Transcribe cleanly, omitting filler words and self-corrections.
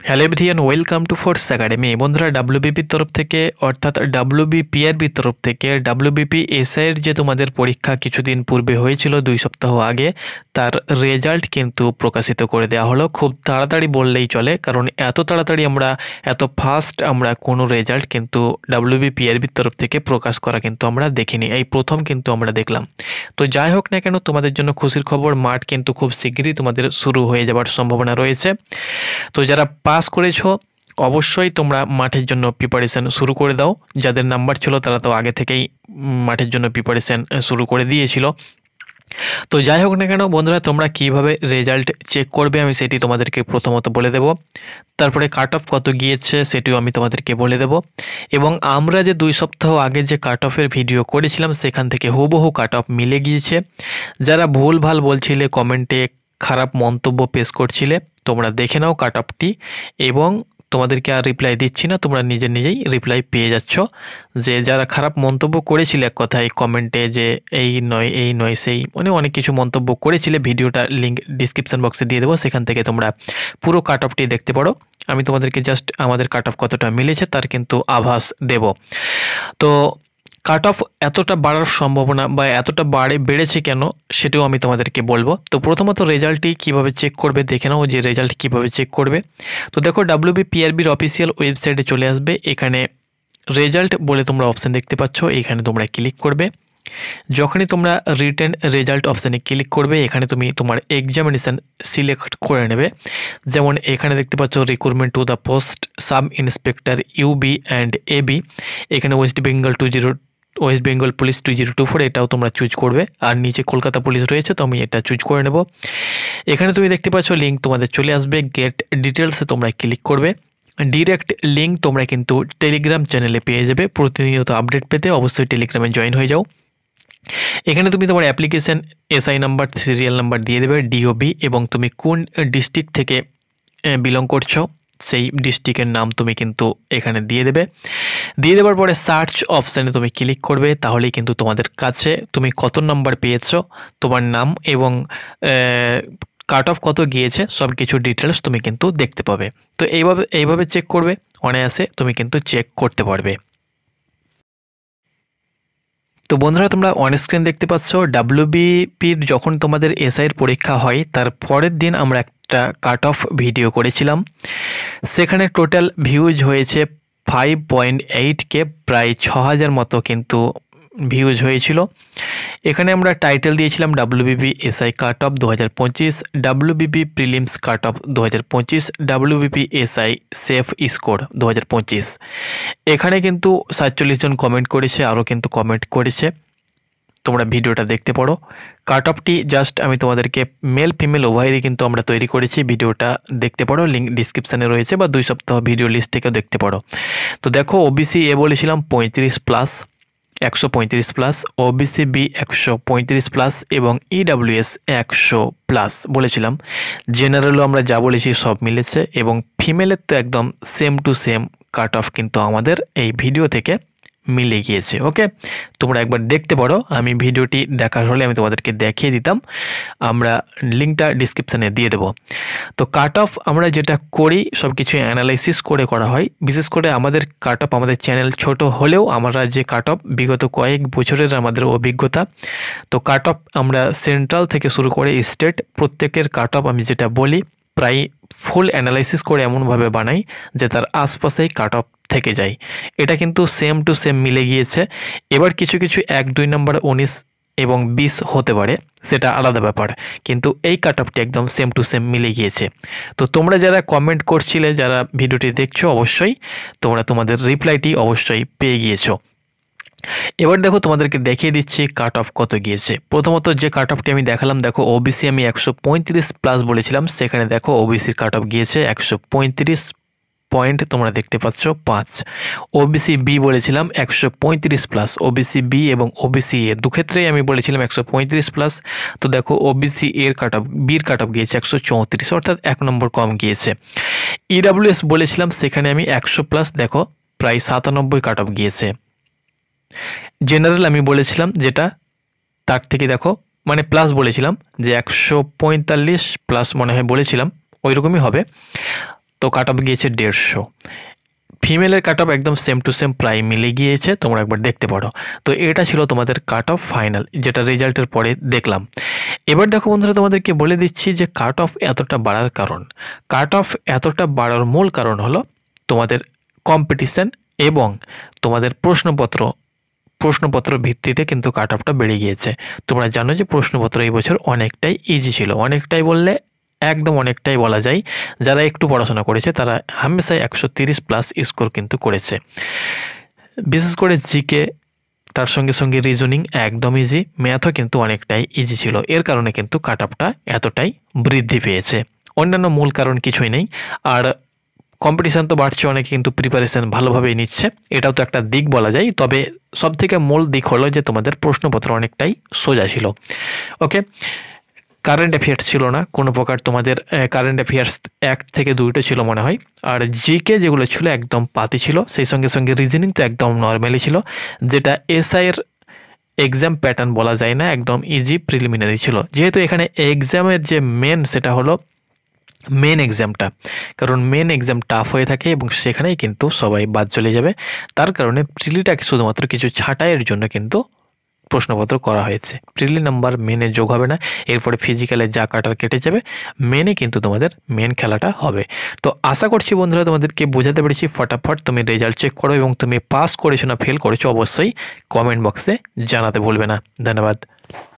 Hello everyone, welcome to force academy. বন্ধুরা, ডাব্লিউবিপির তরফ থেকে অর্থাৎ ডাব্লিউবিপিআরবির তরফ থেকে ডাব্লিউবিপি এসআইয়ের যে তোমাদের পরীক্ষা কিছুদিন পূর্বে হয়েছিল 2 সপ্তাহ আগে, তার রেজাল্ট কিন্তু প্রকাশিত করে দেওয়া হলো। খুব তাড়াতাড়ি বললেই চলে, কারণ এত তাড়াতাড়ি এত ফাস্ট আমরা কোনো রেজাল্ট কিন্তু ডাব্লিউবিপিআরবির তরফ থেকে প্রকাশ করা কিন্তু আমরা দেখিনি, এই প্রথম কিন্তু আমরা দেখলাম। তো যাই হোক না কেন, তোমাদের জন্য খুশির খবর, মাঠ কিন্তু খুব শীঘ্রই তোমাদের শুরু হয়ে যাওয়ার সম্ভাবনা রয়েছে। তো যারা পাস করেছো অবশ্যই তোমরা মাঠের জন্য প্রিপারেশান শুরু করে দাও। যাদের নাম্বার ছিল তারা তো আগে থেকেই মাঠের জন্য প্রিপারেশান শুরু করে দিয়েছিল। তো যাই হোক না কেন বন্ধুরা, তোমরা কিভাবে রেজাল্ট চেক করবে আমি সেটি তোমাদেরকে প্রথমত বলে দেব। তারপরে কাট অফ কত গিয়েছে সেটিও আমি তোমাদেরকে বলে দেব। এবং আমরা যে 2 সপ্তাহ আগে যে কাট অফের ভিডিও করেছিলাম সেখান থেকে হুবহু কাট অফ মিলে গিয়েছে। যারা ভুলভাল বলছিলে, কমেন্টে খারাপ মন্তব্য পেশ করছিলে, তোমরা দেখে নাও কাট অফটি। এবং তোমাদেরকে আর রিপ্লাই দিচ্ছি না, তোমরা নিজেই রিপ্লাই পেয়ে যাচ্ছ। যে যারা খারাপ মন্তব্য করেছিলে এক কথায় কমেন্টে, যে এই নয় সেই অনেক কিছু মন্তব্য করেছিলে, ভিডিওটা লিঙ্ক ডিসক্রিপশান বক্সে দিয়ে দেবো, সেখান থেকে তোমরা পুরো কাট অফটি দেখতে পারো। আমি তোমাদেরকে জাস্ট আমাদের কাট অফ কতটা মিলেছে তার কিন্তু আভাস দেব। তো কাট অফ এতটা বাড়ার সম্ভাবনা বা এতটা বেড়েছে কেন সেটাও আমি তোমাদেরকে বলবো। তো প্রথমত রেজাল্টটি কিভাবে চেক করবে দেখে নাও, যে রেজাল্ট কিভাবে চেক করবে। তো দেখো, ডাব্লিউবিপিআরবির অফিসিয়াল ওয়েবসাইটে চলে আসবে। এখানে রেজাল্ট বলে তোমরা অপশান দেখতে পাচ্ছ, এখানে তোমরা ক্লিক করবে। যখনই তোমরা রিটেন রেজাল্ট অপশানে ক্লিক করবে, এখানে তুমি তোমার এক্সামিনেশান সিলেক্ট করে নেবে। যেমন এখানে দেখতে পাচ্ছ recruitment to the post sub inspector UB and AB, এখানে ওয়েস্ট বেঙ্গল পুলিশ 2024 এটাও তোমরা চুজ করবে। আর নিচে কলকাতা পুলিশ রয়েছে, তো আমি এটা চুজ করে নেব। এখানে তুমি দেখতে পাচ্ছ লিঙ্ক তোমাদের চলে আসবে, গেট ডিটেলসে তোমরা ক্লিক করবে। ডিরেক্ট লিঙ্ক তোমরা কিন্তু টেলিগ্রাম চ্যানেলে পেয়ে যাবে। প্রতিনিয়ত আপডেট পেতে অবশ্যই টেলিগ্রামে জয়েন হয়ে যাও। এখানে তুমি তোমার application SI number, serial number দিয়ে দেবে, ডিওবি, এবং তুমি কোন ডিস্ট্রিক্ট থেকে বিলং করছো সেই ডিস্ট্রিক্টের নাম তুমি কিন্তু এখানে দিয়ে দেবে। দিয়ে দেওয়ার পরে সার্চ অপশানে তুমি ক্লিক করবে, তাহলেই কিন্তু তোমাদের কাছে তুমি কত নাম্বার পেয়েছো, তোমার নাম এবং কাট অফ কত গিয়েছে সব কিছু ডিটেলস তুমি কিন্তু দেখতে পাবে। তো এইভাবে চেক করবে, অনায়াসে তুমি কিন্তু চেক করতে পারবে। তো বন্ধুরা, তোমরা অন স্ক্রিন দেখতে পাচ্ছ ডাব্লিউবিপির যখন তোমাদের এসআইয়ের পরীক্ষা হয় তার পরের দিন আমরা একটা কাট অফ ভিডিও করেছিলাম। সেখানে টোটাল ভিউজ হয়েছে 5.8K, প্রায় 6000 মতো কিন্তু ভিউজ হয়েছিল। এখানে আমরা টাইটেল দিয়েছিলাম WBP SI cut off 2025, WBP prelims cut off 2025, WBP SI safe score 2025। এখানে কিন্তু 47 জন কমেন্ট করেছে, আরও কিন্তু কমেন্ট করেছে, তোমরা ভিডিওটা দেখতে পারো। কাট অফটি জাস্ট আমি তোমাদেরকে মেল ফিমেল উভয়েরই কিন্তু আমরা তৈরি করেছি, ভিডিওটা দেখতে পারো, লিঙ্ক ডিসক্রিপশানে রয়েছে, বা 2 সপ্তাহ ভিডিও লিস্ট থেকেও দেখতে পারো। তো দেখো, ওবিসি এ বলেছিলাম 35+, 135+, ওবিসি বি 135+, এবং ইডাব্লিউএস 100+ বলেছিলাম। জেনারেলও আমরা যা বলেছি সব মিলেছে, এবং ফিমেলের তো একদম same to same cut off কিন্তু আমাদের এই ভিডিও থেকে মিলে গিয়েছে। ওকে, তোমরা একবার দেখতে পারো, আমি ভিডিওটি দেখার হলে আমি তোমাদেরকে দেখিয়ে দিতাম, আমরা লিঙ্কটা ডিসক্রিপশানে দিয়ে দেবো। তো কাট অফ আমরা যেটা করি সব কিছু অ্যানালাইসিস করে করা হয়। বিশেষ করে আমাদের কাট অফ, আমাদের চ্যানেল ছোট হলেও আমরা যে কাট অফ বিগত কয়েক বছরের আমাদের অভিজ্ঞতা, তো কাট অফ আমরা সেন্ট্রাল থেকে শুরু করে স্টেট প্রত্যেকের কাট অফ আমি যেটা বলি প্রায় ফুল অ্যানালাইসিস করে এমনভাবে বানাই যে তার আশপাশেই কাট অফ থেকে যায়। এটা কিন্তু সেম টু সেম মিলে গিয়েছে। এবার কিছু 1-2 নম্বর 19 এবং 20 হতে পারে, সেটা আলাদা ব্যাপার, কিন্তু এই কাট অফটি একদম সেম টু সেম মিলে গিয়েছে। তো তোমরা যারা কমেন্ট করছিলে, যারা ভিডিওটি দেখছো, অবশ্যই তোমরা তোমাদের রিপ্লাইটি অবশ্যই পেয়ে গিয়েছো। এবার দেখো, তোমাদেরকে দেখিয়ে দিচ্ছি কাট অফ কত গিয়েছে। প্রথমত যে কাট অফটি আমি দেখালাম, দেখো ওবিসি আমি 135+ বলেছিলাম, সেখানে দেখো ওবিসির কাট অফ গিয়েছে 135 পয়েন্ট, তোমরা দেখতে পাচ্ছ 5। ওবিসি বি বলেছিলাম 135+, ওবিসি বি এবং ওবিসি এ দুক্ষেত্রেই আমি বলেছিলাম 135+। তো দেখো ওবিসি এর কাট অফ, বির কাট অফ গিয়েছে 134, অর্থাৎ 1 নম্বর কম গিয়েছে। ইডাব্লিউএস বলেছিলাম সেখানে আমি 100+, দেখো প্রায় 97 কাট অফ গিয়েছে। জেনারেল আমি বলেছিলাম যেটা, তার থেকে দেখো মানে প্লাস বলেছিলাম যে 145+ মনে হয় বলেছিলাম, ওই রকমই হবে। তো কাট অফ গিয়েছে 150। ফিমেলের কাট অফ একদম সেম টু সেম প্রায় মিলে গিয়েছে, তোমরা একবার দেখতে পারো। তো এটা ছিল তোমাদের কাট অফ ফাইনাল, যেটা রেজাল্টের পরে দেখলাম। এবার দেখো বন্ধুরা, তোমাদেরকে বলে দিচ্ছি যে কাট অফ এতটা বাড়ার কারণ। কাট অফ এতটা বাড়ার মূল কারণ হলো তোমাদের কম্পিটিশন এবং তোমাদের প্রশ্নপত্র ভিত্তিতে কিন্তু কাট অফটা বেড়ে গিয়েছে। তোমরা জানো যে প্রশ্নপত্র এই বছর অনেকটাই ইজি ছিল, অনেকটাই বললে একদম অনেকটাই বলা যায়। যারা একটু পড়াশোনা করেছে তারা হামেশাই 130+ স্কোর কিন্তু করেছে। বিশেষ করে জিকে, তার সঙ্গে সঙ্গে রিজনিং একদম ইজি, ম্যাথও কিন্তু অনেকটাই ইজি ছিল। এর কারণে কিন্তু কাট অফটা এতটাই বৃদ্ধি পেয়েছে। অন্যান্য মূল কারণ কিছুই নেই। আর কম্পিটিশান তো বাড়ছে, অনেকে কিন্তু প্রিপারেশান ভালোভাবেই নিচ্ছে, এটাও তো একটা দিক বলা যায়। তবে সবথেকে মূল দিক হলো যে তোমাদের প্রশ্নপত্র অনেকটাই সোজা ছিল। ওকে, কারেন্ট অ্যাফেয়ার্স ছিল না কোনো প্রকার, তোমাদের কারেন্ট অ্যাফেয়ার্স 1 থেকে 2টা ছিল মনে হয়। আর জিকে যেগুলো ছিল একদম পাতি ছিল, সেই সঙ্গে সঙ্গে রিজনিং তো একদম নর্মালি ছিল, যেটা এসআইয়ের এক্সাম প্যাটার্ন বলা যায় না, একদম ইজি প্রিলিমিনারি ছিল। যেহেতু এখানে এক্সামের যে মেন সেটা হলো মেন এক্সামটা, কারণ মেন এক্সাম টাফ হয়ে থাকে এবং সেখানেই কিন্তু সবাই বাদ চলে যাবে। তার কারণে প্রিলিটাকে শুধুমাত্র কিছু ছাঁটাইয়ের জন্য কিন্তু প্রশ্নপত্র করা হয়েছে। প্রিলি নাম্বার মেনে যোগ হবে না, এরপরে ফিজিক্যালে যা কাটার কেটে যাবে, মেনে কিন্তু তোমাদের মেন খেলাটা হবে। তো আশা করছি বন্ধুরা তোমাদেরকে বোঝাতে পেরেছি। ফটাফট তুমি রেজাল্ট চেক করো এবং তুমি পাস করেছো না ফেল করেছো অবশ্যই কমেন্ট বক্সে জানাতে ভুলবে না। ধন্যবাদ।